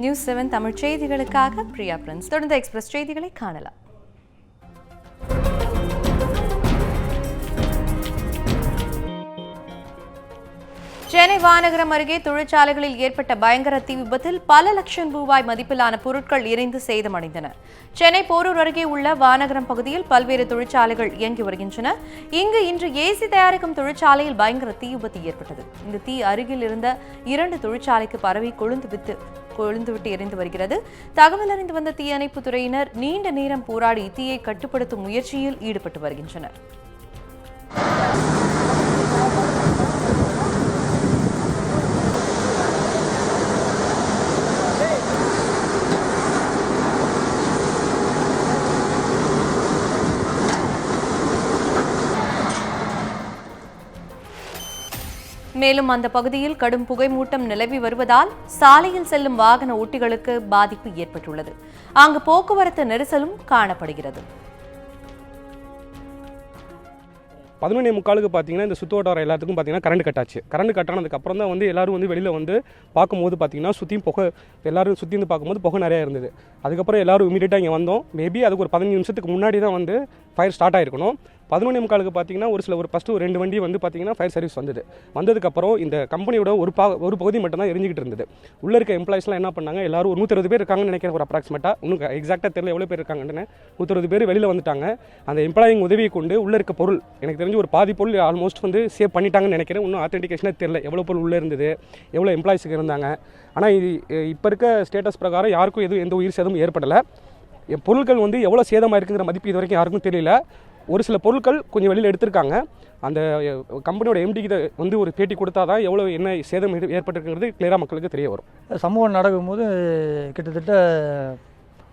News 7 Tamil செய்திகளுக்காக Priya Prince. தொடர்ந்து express செய்திகளை காணலாம். சென்னை வானகரம் அருகே தொழிற்சாலைகளில் ஏற்பட்ட பயங்கர தீ விபத்தில் பல லட்சம் ரூபாய் மதிப்பிலான பொருட்கள் எரிந்து சேதமடைந்தன. சென்னை போரூர் அருகே உள்ள வானகரம் பகுதியில் பல்வேறு தொழிற்சாலைகள் இயங்கி வருகின்றன. இங்கு இன்று ஏசி தயாரிக்கும் தொழிற்சாலையில் பயங்கர தீ விபத்து ஏற்பட்டது. இந்த தீ அருகில் இருந்த 2 தொழிற்சாலைக்கு பரவி கொழுந்துவிட்டு எரிந்து வருகிறது. தகவல் அறிந்து வந்த தீயணைப்பு துறையினர் நீண்ட நேரம் போராடி தீயை கட்டுப்படுத்தும் முயற்சியில் ஈடுபட்டு வருகின்றனர். மேலும் அந்த பகுதியில் கடும் புகைமூட்டம் நிலவி வருவதால் சாலையில் செல்லும் வாகன ஓட்டிகளுக்கு பாதிப்பு ஏற்பட்டுள்ளது. அங்கு போக்குவரத்து நெரிசலும் காணப்படுகிறது. 11:45 பார்த்தீங்கன்னா இந்த சுற்றுவட்டாரம் எல்லாத்துக்கும் பார்த்தீங்கன்னா கரண்ட் கட் ஆச்சு. கரண்ட் கட் ஆனதுக்கு அப்புறம் தான் எல்லாரும் வெளியில் பார்க்கும்போது பார்த்தீங்கன்னா சுற்றியும் புகை, எல்லாரும் சுற்றி பார்க்கும்போது புகை நிறையா இருந்தது. அதுக்கப்புறம் எல்லாரும் இமீடியட்டாக இங்கே வந்தோம். மேபி அதுக்கு ஒரு 15 நிமிஷத்துக்கு முன்னாடி தான் ஃபயர் ஸ்டார்ட் ஆகிருக்கணும். 11:45 பார்த்தீங்கன்னா ஃபஸ்ட்டு 2 வண்டி பார்த்தீங்கன்னா ஃபயர் சர்வீஸ் வந்ததுக்கப்புறம் இந்த கம்பெனியோட ஒரு பகுதி மட்டும் தான் எரிஞ்சிக்கிட்டு இருந்தது. உள்ளே இருக்க எம்ப்ளாயிஸ்லாம் என்ன பண்ணாங்க, எல்லாரும் ஒரு 160 பேர் இருக்காங்கன்னு நினைக்கிறேன். ஒரு அப்ராக்சிமேட்டாக இன்னும் எக்ஸாக்டாக தெரியல எவ்வளோ பேர் இருக்காங்கன்னு. 160 பேர் வெளியில் வந்துட்டாங்க. அந்த எம்ப்ளாயிங் உதவியை கொண்டு உள்ளே இருக்க பொருள் எனக்கு தெரிஞ்சு ஒரு பாதி பொருள் ஆல்மோஸ்ட் சேவ் பண்ணிட்டாங்கன்னு நினைக்கிறேன். இன்னும் ஆத்தென்டிகேஷனே தெரியல எவ்வளோ பொருள் உள்ளே இருந்தது, எவ்வளோ எம்ப்ளாயிஸுக்கு இருந்தாங்க. ஆனால் இது இப்போ இருக்க ஸ்டேட்டஸ் பிரகாரம் யாருக்கும் எந்த உயிர் சேதமும் ஏற்படலை. பொருட்கள் எவ்வளோ சேதமாக இருக்குங்கிற மதிப்பு இது வரைக்கும் யாருக்கும் தெரியல. ஒரு சில பொருட்கள் கொஞ்சம் வெளியில் எடுத்திருக்காங்க. அந்த கம்பெனியோட எம்டிக்கு ஒரு பேட்டி கொடுத்தா தான் எவ்வளோ என்ன சேதம் ஏற்பட்டிருக்குங்கிறது கிளியராக மக்களுக்கு தெரிய வரும். சம்பவம் நடக்கும்போது கிட்டத்தட்ட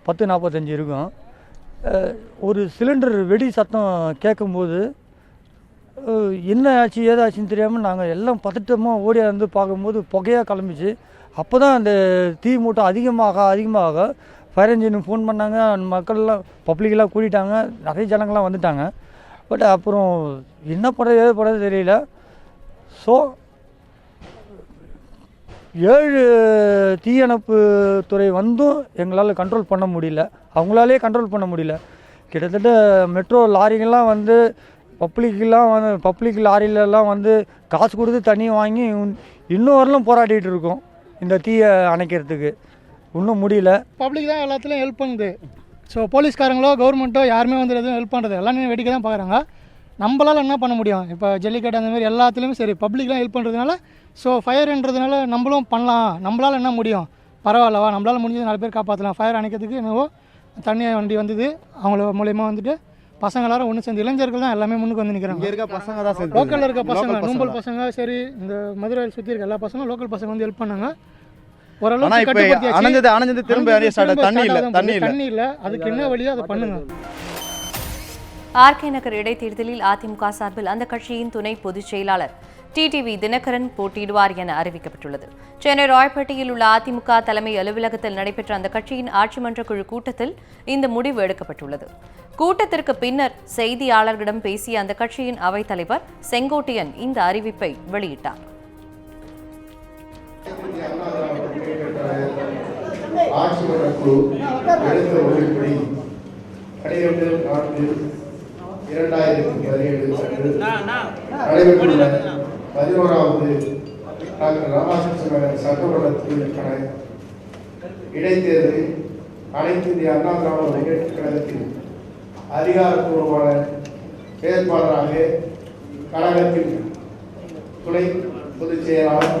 10:45 இருக்கும். ஒரு சிலிண்டர் வெடி சத்தம் கேட்கும்போது என்ன ஆச்சு ஏதாச்சுன்னு தெரியாமல் நாங்கள் எல்லாம் பதட்டமாக ஓடியாந்து பார்க்கும்போது புகையாக கிளம்பிச்சு. அப்போ தான் அந்த தீ மூட்டம் அதிகமாக ஃபயர் இன்ஜினுக்கு ஃபோன் பண்ணாங்க. மக்கள்லாம் பப்ளிக்கெலாம் கூட்டிட்டாங்க, நிறைய ஜனங்கள்லாம் வந்துட்டாங்க. பட் அப்புறம் என்ன பண்ணுறது ஏது பண்ணுறது தெரியல. ஸோ 7 தீயணைப்பு துறை எங்களால் கண்ட்ரோல் பண்ண முடியல, அவங்களாலே கண்ட்ரோல் பண்ண முடியல. கிட்டத்தட்ட மெட்ரோ லாரிகள்லாம் பப்ளிக் லாரிலெல்லாம் காசு கொடுத்து தண்ணி வாங்கி இன்னும் வரலும் போராடிட்டு இருக்கோம் இந்த தீயை அணைக்கிறதுக்கு. இன்னும் முடியல. பப்ளிக் தான் எல்லாத்துலேயும் ஹெல்ப் பண்ணுது. ஸோ போலீஸ்காரங்களோ கவர்மெண்ட்டோ யாருமே எதுவும் ஹெல்ப் பண்ணுறது எல்லாமே வேடிக்கை தான் பார்க்குறாங்க. நம்மளால் என்ன பண்ண முடியும்? இப்போ ஜல்லிக்கட்டு அந்த மாதிரி எல்லாத்துலேயுமே சரி பப்ளிக்லாம் ஹெல்ப் பண்ணுறதுனால ஸோ ஃபயர்ன்றதுனால நம்மளும் பண்ணலாம். நம்மளால் என்ன முடியும்? பரவாயில்லவா, நம்மளால் முடிஞ்சது 4 பேர் காப்பாற்றலாம். ஃபயர் அணைக்கிறதுக்கு என்னவோ தண்ணி வண்டி வந்தது. அவங்கள மூலயமா பசங்க எல்லாரும் ஒன்று சேர்ந்து இளைஞர்கள் தான் எல்லாமே முன்னுக்கு நிற்கிறாங்க. இங்கே இருக்க பசங்க தான் லோக்கலில் இருக்க பசங்க, நூம்பல் பசங்க, சரி இந்த மதுரை சுற்றி இருக்க எல்லா பசங்களும் லோக்கல் பசங்க ஹெல்ப் பண்ணாங்க. அதுக்கு என்ன வழியோ அதை பண்ணுங்க. ஆர்கே நகர் இடைத்தேர்தலில் அதிமுக சார்பில் அந்த கட்சியின் துணை பொதுச் செயலாளர் டிடிவி தினகரன் போட்டியிடுவார் என அறிவிக்கப்பட்டுள்ளது. சென்னை ராயப்பேட்டையில் உள்ள அதிமுக தலைமை அலுவலகத்தில் நடைபெற்ற அந்த கட்சியின் ஆட்சிமன்ற குழு கூட்டத்தில் இந்த முடிவு எடுக்கப்பட்டுள்ளது. கூட்டத்திற்கு பின்னர் செய்தியாளர்களிடம் பேசிய அந்த கட்சியின் அவைத்தலைவர் செங்கோட்டையன் இந்த அறிவிப்பை வெளியிட்டார். ஆட்சிமன்ற குழு எடுத்த முடிவுப்படி 12/4/2017 நடைபெற்றுள்ள 11வது டாக்டர் ராமகிருஷ்ணன் சட்டமன்ற தேர்தலுக்கான இடைத்தேர்தலில் அனைத்து இந்திய அண்ணா திராவிட முன்னேற்றக் கழகத்தின் அதிகாரப்பூர்வமான வேட்பாளராக கழகத்தின் துணை பொதுச் செயலாளர்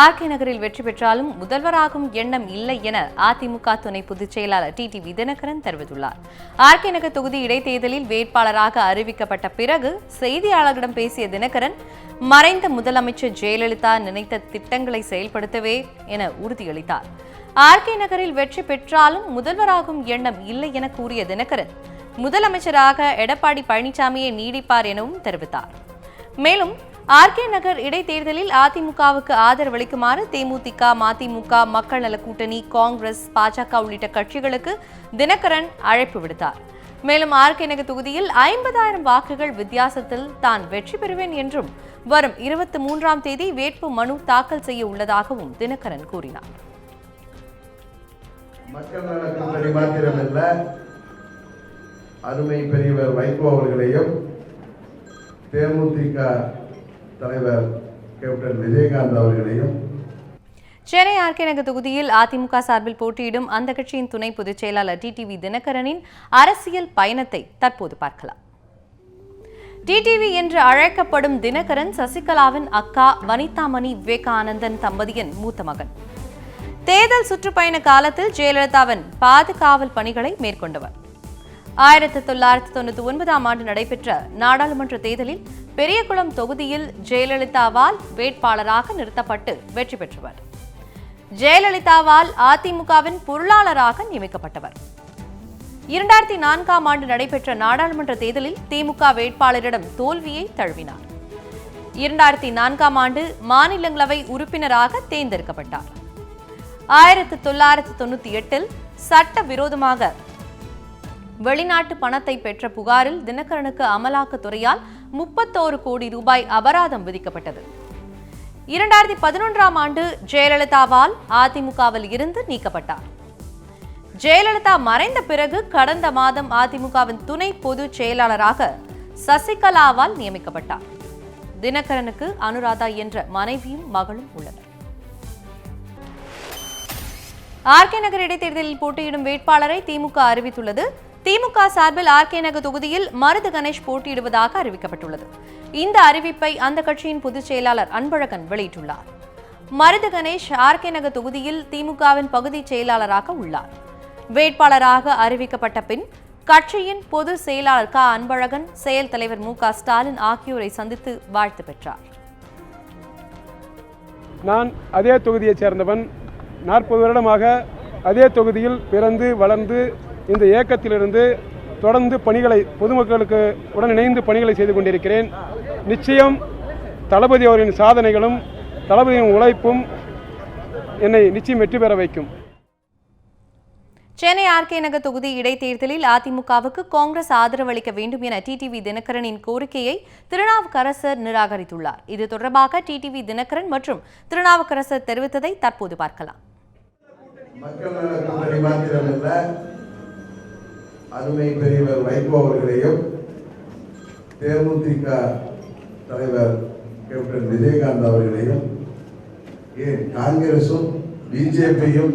ஆர்கே நகரில் வெற்றி பெற்றாலும் முதல்வராகும் எண்ணம் இல்லை என அதிமுக துணை பொதுச் செயலாளர் டிடிவி தினகரன் தெரிவித்துள்ளார். ஆர்கே நகர் தொகுதி இடைத்தேர்தலில் வேட்பாளராக அறிவிக்கப்பட்ட பிறகு செய்தியாளர்களிடம் பேசிய தினகரன் மறைந்த முதலமைச்சர் ஜெயலலிதா நினைத்த திட்டங்களை செயல்படுத்தவே என உறுதியளித்தார். ஆர்கே நகரில் வெற்றி பெற்றாலும் முதல்வராகும் எண்ணம் இல்லை என கூறிய தினகரன் முதலமைச்சராக எடப்பாடி பழனிசாமியை நீடிப்பார் எனவும் தெரிவித்தார். மேலும் ஆர்கே நகர் இடைத்தேர்தலில் அதிமுகவுக்கு ஆதரவளிக்குமாறு தேமுதிக, மதிமுக, மக்கள் நல கூட்டணி, காங்கிரஸ், பாஜக உள்ளிட்ட கட்சிகளுக்கு தினகரன் அழைப்பு விடுத்தார். மேலும் ஆர்கே நகர் தொகுதியில் 50,000 வாக்குகள் வித்தியாசத்தில் தான் வெற்றி பெறுவேன் என்றும் வரும் 23ஆம் தேதி வேட்பு மனு தாக்கல் செய்ய உள்ளதாகவும் தினகரன் கூறினார். மக்கள் நல கூட்டணி மாத்திரமல்ல, அருமை பெரியவர் வைகோ அவர்களையும் தேமுதிக தலைவர் கேப்டன் விஜயகாந்த் அவர்களையும் சென்னை ஆர்கே நகர் தொகுதியில் அதிமுக சார்பில் போட்டியிடும் அந்த கட்சியின் துணை பொதுச் செயலாளர் டிடிவி தினகரனின் அரசியல் பயணத்தை தற்போது பார்க்கலாம். டிடிவி என்று அழைக்கப்படும் தினகரன் சசிகலாவின் அக்கா வனிதாமணி விவேகானந்தன் தம்பதியின் மூத்த மகன். தேர்தல் சுற்றுப்பயண காலத்தில் ஜெயலலிதாவின் பாதுகாவல் பணிகளை மேற்கொண்டவர். 1999ஆம் ஆண்டு நடைபெற்ற நாடாளுமன்ற தேர்தலில் பெரியகுளம் தொகுதியில் ஜெயலலிதாவால் வேட்பாளராக நிறுத்தப்பட்டு வெற்றி பெற்றவர். ஜெயலலிதாவால் அதிமுகவின் பொருளாளராக நியமிக்கப்பட்டவர். 2004ஆம் ஆண்டு நடைபெற்ற நாடாளுமன்ற தேர்தலில் திமுக வேட்பாளரிடம் தோல்வியை தழுவினார். 2004ஆம் ஆண்டு மாநிலங்களவை உறுப்பினராக தேர்ந்தெடுக்கப்பட்டார். 1998இல் சட்டவிரோதமாக வெளிநாட்டு பணத்தை பெற்ற புகாரில் தினகரனுக்கு அமலாக்கத்துறையால் 31 கோடி ரூபாய் அபராதம் விதிக்கப்பட்டது. 2011ஆம் ஆண்டு ஜெயலலிதாவால் அதிமுகவில் இருந்து நீக்கப்பட்டார். ஜெயலலிதா மறைந்த பிறகு கடந்த மாதம் அதிமுகவின் துணை பொதுச் செயலாளராக சசிகலாவால் நியமிக்கப்பட்டார். தினகரனுக்கு அனுராதா என்ற மனைவியும் மகளும் உள்ளனர். ஆர்கே நகர் இடைத்தேர்தலில் போட்டியிடும் வேட்பாளரை திமுக அறிவித்துள்ளது. திமுக சார்பில் ஆர்கே நகர் தொகுதியில் மருது கணேஷ் போட்டியிடுவதாக அறிவிக்கப்பட்டுள்ளது. இந்த அறிவிப்பை அந்த கட்சியின் பொதுச் செயலாளர் அன்பழகன் வெளியிட்டுள்ளார். மருது கணேஷ் ஆர்கே நகர் தொகுதியில் திமுகவின் பகுதி செயலாளராக உள்ளார். வேட்பாளராக அறிவிக்கப்பட்ட பின் கட்சியின் பொதுச் செயலாளர் க அன்பழகன், செயல் தலைவர் மு.க. ஸ்டாலின் ஆகியோரை சந்தித்து வாழ்த்து பெற்றார். நான் அதே தொகுதியைச் சேர்ந்தவன். 40 வருடமாக அதே தொகுதியில் பிறந்து வளர்ந்து இந்த இயக்கத்திலிருந்து தொடர்ந்து பணிகளை பொதுமக்களுக்கு உடன் இணைந்து பணிகளை செய்து கொண்டிருக்கிறேன். நிச்சயம் தளபதி அவர்களின் சாதனைகளும் தளபதியின் உழைப்பும் என்னை நிச்சயம் வெற்றி பெற வைக்கும். சென்னை ஆர்கே நகர் தொகுதி இடைத்தேர்தலில் அதிமுகவுக்கு காங்கிரஸ் ஆதரவு அளிக்க வேண்டும் என டிடிவி தினகரனின் கோரிக்கையை திருநாவுக்கரசர் நிராகரித்துள்ளார். இது தொடர்பாக டிடிவி தினகரன் மற்றும் திருநாவுக்கரசர் தெரிவித்ததை தற்போது பார்க்கலாம். மக்கள் நல கூட்டணி மாத்திரமல்ல, அருமை பெரியவர் வைகோ அவர்களையும் தேமுதிக தலைவர் கேப்டன் விஜயகாந்த் அவர்களையும் ஏன் காங்கிரசும் பிஜேபியும்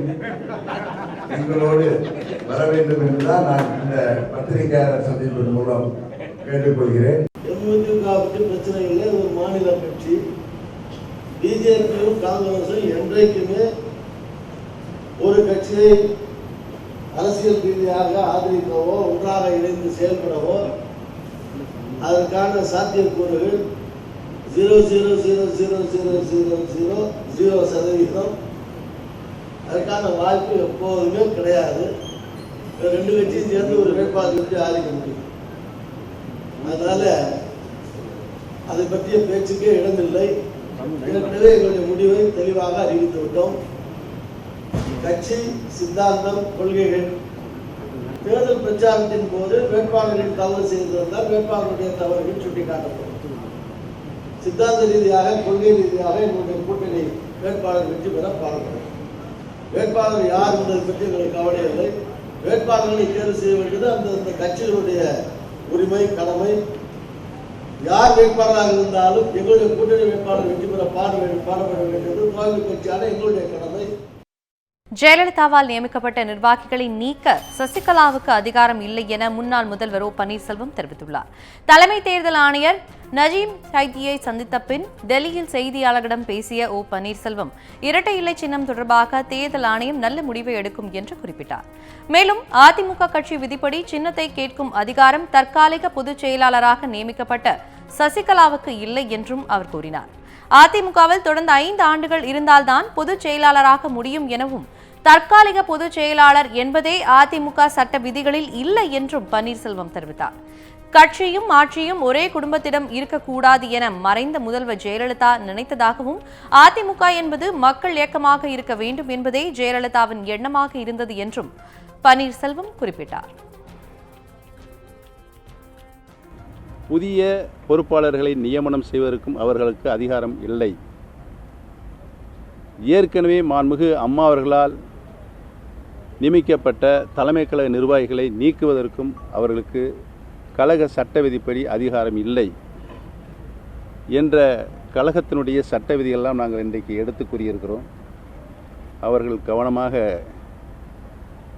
எங்களோடு வர வேண்டும் என்றுதான் நான் இந்த பத்திரிகையாளர் சந்திப்பின் மூலம் கேட்டுக்கொள்கிறேன். தேமுதிகவுக்கு பிரச்சனை இல்லை, ஒரு மாநில கட்சி. பிஜேபியும் காங்கிரசும் என்றைக்குமே ஒரு கட்சியை அரசியல் ரீதியாக ஆதரிக்கவோ ஒன்றாக இணைந்து செயல்படவோ அதற்கான சாத்தியக்கூறுகள் 0.0000000% அதற்கான வாய்ப்பு எப்போதுமே கிடையாது. 2 கட்சியும் சேர்ந்து ஒரு வேட்பாளருக்கு ஆதரிக்க முடியும். அதனால அதை பற்றிய பேச்சுக்கே இடமில்லை. ஏற்கனவே எங்களுடைய முடிவை தெளிவாக அறிவித்து விட்டோம். கட்சி சித்தாந்தம், கொள்கைகள் தேர்தல் பிரச்சாரத்தின் போது வேட்பாளர்கள் தவறு செய்திருந்தால் வேட்பாளருடைய தவறுகள் சுட்டிக்காட்டப்படும். சித்தாந்த ரீதியாக, கொள்கை ரீதியாக எங்களுடைய கூட்டணி வேட்பாளர் வெற்றி பெற பாடுபடும். வேட்பாளர் யார் என்பதை பற்றி எங்களுக்கு கவலை இல்லை. வேட்பாளர்களை தேர்வு செய்ய வேண்டியது அந்த கட்சிகளுடைய உரிமை, கடமை. யார் வேட்பாளராக இருந்தாலும் எங்களுடைய கூட்டணி வேட்பாளர் வெற்றி பெற பாடுபட வேண்டியது தோல்வி கட்சியான எங்களுடைய கடமை. ஜெயலலிதாவால் நியமிக்கப்பட்ட நிர்வாகிகளை நீக்க சசிகலாவுக்கு அதிகாரம் இல்லை என முன்னாள் முதல்வர் ஓ பன்னீர்செல்வம் தெரிவித்துள்ளார். தலைமை தேர்தல் ஆணையர் நஜீம் சைதியை சந்தித்த பின் டெல்லியில் செய்தியாளர்களிடம் பேசிய ஓ பன்னீர்செல்வம் இரட்டை இலை சின்னம் தொடர்பாக தேர்தல் ஆணையம் நல்ல முடிவை எடுக்கும் என்று குறிப்பிட்டார். மேலும் அதிமுக கட்சி விதிப்படி சின்னத்தை கேட்கும் அதிகாரம் தற்காலிக பொதுச் செயலாளராக நியமிக்கப்பட்ட சசிகலாவுக்கு இல்லை என்றும் அவர் கூறினார். அதிமுகவில் தொடர்ந்து 5 ஆண்டுகள் இருந்தால்தான் பொதுச் செயலாளராக முடியும் எனவும் தற்காலிக பொதுச் செயலாளர் என்பதே அதிமுக சட்ட விதிகளில் இல்லை என்றும் பன்னீர்செல்வம் தெரிவித்தார். கட்சியும் ஆட்சியும் ஒரே குடும்பத்திடம் இருக்கக்கூடாது என மறைந்த முதல்வர் ஜெயலலிதா நினைத்ததாகவும் அதிமுக என்பது மக்கள் இயக்கமாக இருக்க வேண்டும் என்பதே ஜெயலலிதாவின் எண்ணமாக இருந்தது என்றும் பன்னீர்செல்வம் குறிப்பிட்டார். புதிய பொறுப்பாளர்களை நியமனம் செய்வதற்கும் அவர்களுக்கு அதிகாரம் இல்லை. ஏற்கனவே மாண்புமிகு அம்மா அவர்களால் நியமிக்கப்பட்ட தலைமை கழக நிர்வாகிகளை நீக்குவதற்கும் அவர்களுக்கு கழக சட்ட விதிப்படி அதிகாரம் இல்லை என்ற கழகத்தினுடைய சட்ட விதிகளெல்லாம் நாங்கள் இன்றைக்கு எடுத்து கூறியிருக்கிறோம். அவர்கள் கவனமாக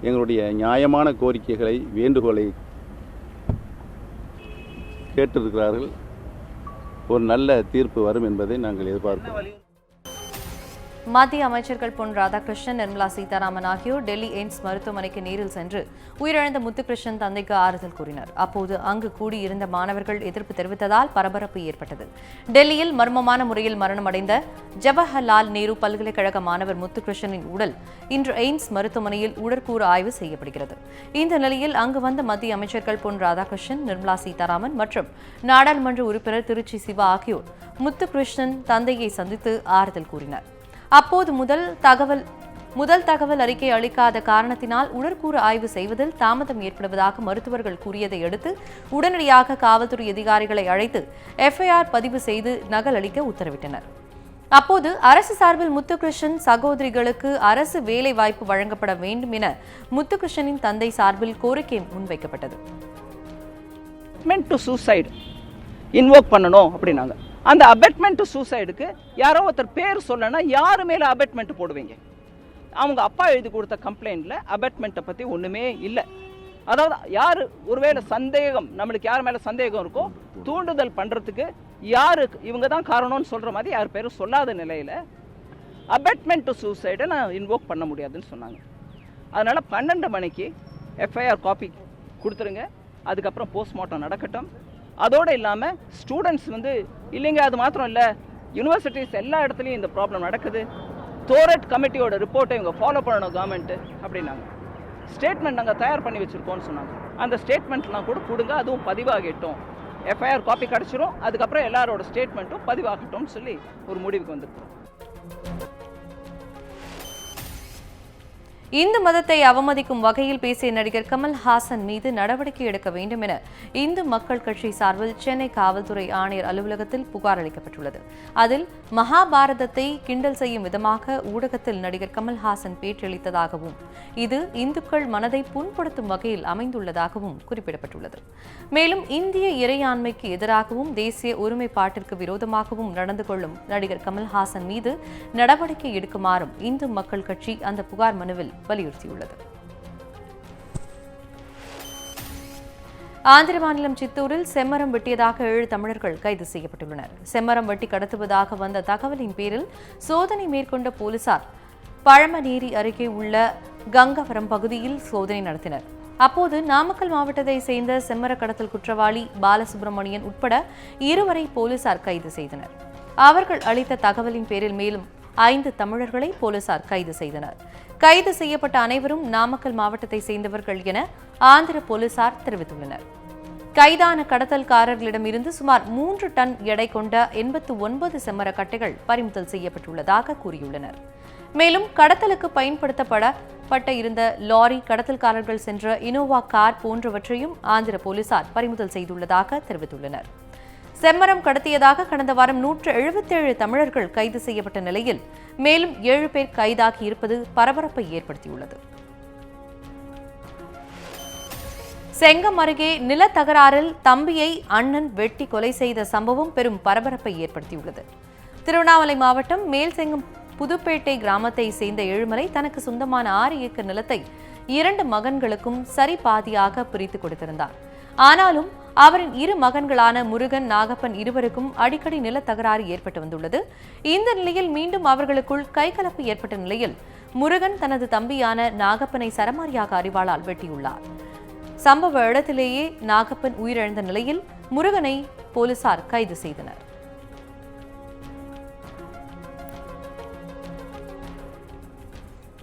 எங்களுடைய நியாயமான கோரிக்கைகளை வேண்டுகோளை கேட்டிருக்கிறார்கள். ஒரு நல்ல தீர்ப்பு வரும் என்பதை நாங்கள் எதிர்பார்க்கிறோம். மத்திய அமைச்சர்கள் பொன் ராதாகிருஷ்ணன், நிர்மலா சீதாராமன் ஆகியோர் டெல்லி எய்ம்ஸ் மருத்துவமனைக்கு நேரில் சென்று உயிரிழந்த முத்துகிருஷ்ணன் தந்தைக்கு ஆறுதல் கூறினர். அப்போது அங்கு கூடியிருந்த மாணவர்கள் எதிர்ப்பு தெரிவித்ததால் பரபரப்பு ஏற்பட்டது. டெல்லியில் மர்மமான முறையில் மரணமடைந்த ஜவஹர்லால் நேரு பல்கலைக்கழக மாணவர் முத்துகிருஷ்ணனின் உடல் இன்று எய்ம்ஸ் மருத்துவமனையில் உடற்கூறு ஆய்வு செய்யப்படுகிறது. இந்த நிலையில் அங்கு வந்த மத்திய அமைச்சர்கள் பொன் ராதாகிருஷ்ணன், நிர்மலா சீதாராமன் மற்றும் நாடாளுமன்ற உறுப்பினர் திருச்சி சிவா ஆகியோர் முத்துகிருஷ்ணன் தந்தையை சந்தித்து ஆறுதல் கூறினர். அப்போது முதல் தகவல் அறிக்கை அளிக்காத காரணத்தினால் உடற்கூறு ஆய்வு செய்வதில் தாமதம் ஏற்படுவதாக மருத்துவர்கள் கூறியதை அடுத்து உடனடியாக காவல்துறை அதிகாரிகளை அழைத்து எஃப்ஐஆர் பதிவு செய்து நகல் அளிக்க உத்தரவிட்டனர். அப்போது அரசு சார்பில் முத்துகிருஷ்ணன் சகோதரிகளுக்கு அரசு வேலை வாய்ப்பு வழங்கப்பட வேண்டும் என முத்துகிருஷ்ணனின் தந்தை சார்பில் கோரிக்கை முன்வைக்கப்பட்டது. இன்வோக் பண்ணணும் அப்படின்னாங்க. அந்த அபெட்மெண்ட் டு சூசைடுக்கு யாரோ ஒருத்தர் பேர் சொல்லனா யாரு மேலே அபெட்மெண்ட் போடுவீங்க? அவங்க அப்பா எழுதி கொடுத்த கம்ப்ளைண்ட்டில் அபெட்மெண்ட்டை பற்றி ஒன்றுமே இல்லை. அதாவது யார் ஒருவேளை சந்தேகம், நம்மளுக்கு யார் மேலே சந்தேகம் இருக்கோ தூண்டுதல் பண்ணுறதுக்கு யாரு இவங்க தான் காரணம்னு சொல்கிற மாதிரி யார் பேரும் சொல்லாத நிலையில் அபெட்மெண்ட் டு சூசைடை நான் இன்வோக் பண்ண முடியாதுன்னு சொன்னாங்க. அதனால் 12 மணிக்கு எஃப்ஐஆர் காப்பி கொடுத்துருங்க, அதுக்கப்புறம் போஸ்ட்மார்ட்டம் நடக்கட்டும். அதோடு இல்லாமல் ஸ்டூடெண்ட்ஸ் இல்லைங்க, அது மாத்திரம் இல்லை, யூனிவர்சிட்டிஸ் எல்லா இடத்துலையும் இந்த ப்ராப்ளம் நடக்குது, தோரட் கமிட்டியோட ரிப்போர்ட்டை இவங்க ஃபாலோ பண்ணணும் கவர்மெண்ட்டு அப்படின்னாங்க. ஸ்டேட்மெண்ட் நாங்கள் தயார் பண்ணி வச்சுருக்கோம்னு சொன்னாங்க. அந்த ஸ்டேட்மெண்ட்லாம் கூட கொடுங்க, அதுவும் பதிவாகட்டும், எஃப்ஐஆர் காப்பி கிடச்சிரும், அதுக்கப்புறம் எல்லாரோட ஸ்டேட்மெண்ட்டும் பதிவாகட்டும்னு சொல்லி ஒரு முடிவுக்கு வந்திருக்கோம். இந்து மதத்தை அவமதிக்கும் வகையில் பேசிய நடிகர் கமல்ஹாசன் மீது நடவடிக்கை எடுக்க வேண்டும் என இந்து மக்கள் கட்சி சார்பில் சென்னை காவல்துறை ஆணையர் அலுவலகத்தில் புகார் அளிக்கப்பட்டுள்ளது. அதில் மகாபாரதத்தை கிண்டல் செய்யும் விதமாக ஊடகத்தில் நடிகர் கமல்ஹாசன் பேட்டியளித்ததாகவும் இது இந்துக்கள் மனதை புண்படுத்தும் வகையில் அமைந்துள்ளதாகவும் குறிப்பிடப்பட்டுள்ளது. மேலும் இந்திய இறையாண்மைக்கு எதிராகவும் தேசிய ஒருமைப்பாட்டிற்கு விரோதமாகவும் நடந்து கொள்ளும் நடிகர் கமல்ஹாசன் மீது நடவடிக்கை எடுக்குமாறும் இந்து மக்கள் கட்சி அந்த புகார் மனுவில் வலியுறுத்தியுள்ளது. ஆந்திர மாநிலம் சித்தூரில் செம்மரம் வெட்டியதாக 7 தமிழர்கள் கைது செய்யப்பட்டுள்ளனர். செம்மரம் வெட்டி கடத்துவதாக வந்த தகவலின் பேரில் சோதனை மேற்கொண்ட போலீசார் பழமநேரி அருகே உள்ள கங்கவரம் பகுதியில் சோதனை நடத்தினர். அப்போது நாமக்கல் மாவட்டத்தை சேர்ந்த செம்மர கடத்தல் குற்றவாளி பாலசுப்ரமணியன் உட்பட 2 வரை போலீசார் கைது செய்தனர். அவர்கள் அளித்த தகவலின் பேரில் மேலும் 5 தமிழர்களை போலீசார் கைது செய்தனர். கைது செய்யப்பட்ட அனைவரும் நாமக்கல் மாவட்டத்தை சேர்ந்தவர்கள் என ஆந்திர போலீசார் தெரிவித்துள்ளனர். கைதான கடத்தல்காரர்களிடமிருந்து சுமார் 3 டன் எடை கொண்ட 89 செம்மர கட்டைகள் பறிமுதல் செய்யப்பட்டுள்ளதாக கூறியுள்ளனர். மேலும் கடத்தலுக்கு பயன்படுத்தப்பட்ட இருந்த லாரி, கடத்தல்காரர்கள் சென்ற இனோவா கார் போன்றவற்றையும் ஆந்திர போலீசார் பறிமுதல் செய்துள்ளதாக தெரிவித்துள்ளனர். செம்மரம் கடத்தியதாக கடந்த வாரம் 177 தமிழர்கள் கைது செய்யப்பட்ட நிலையில் மேலும் 7 பேர் கைதாகி இருப்பது பரபரப்பை ஏற்படுத்தியுள்ளது. செங்கம் அருகே நிலத்தகராறில் தம்பியை அண்ணன் வெட்டி கொலை செய்த சம்பவம் பெரும் பரபரப்பை ஏற்படுத்தியுள்ளது. திருவண்ணாமலை மாவட்டம் மேல்செங்கம் புதுப்பேட்டை கிராமத்தை சேர்ந்த ஏழுமலை தனக்கு சொந்தமான 6 ஏக்கர் நிலத்தை 2 மகன்களுக்கும் சரி பாதியாக பிரித்து கொடுத்திருந்தார். ஆனாலும் அவரின் 2 மகன்களான முருகன், நாகப்பன் இருவருக்கும் அடிக்கடி நிலத்தகராறு ஏற்பட்டு வந்துள்ளது. இந்த நிலையில் மீண்டும் அவர்களுக்குள் கைகலப்பு ஏற்பட்ட நிலையில் முருகன் தனது தம்பியான நாகப்பனை சரமாரியாக அரிவாளால் வெட்டியுள்ளார். சம்பவ இடத்திலேயே நாகப்பன் உயிரிழந்த நிலையில் முருகனை போலீசார் கைது செய்தனர்.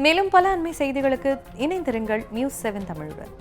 மேலும் பல அண்மை செய்திகளுக்கு இணைந்திருங்கள் நியூஸ் 7 தமிழுடன்.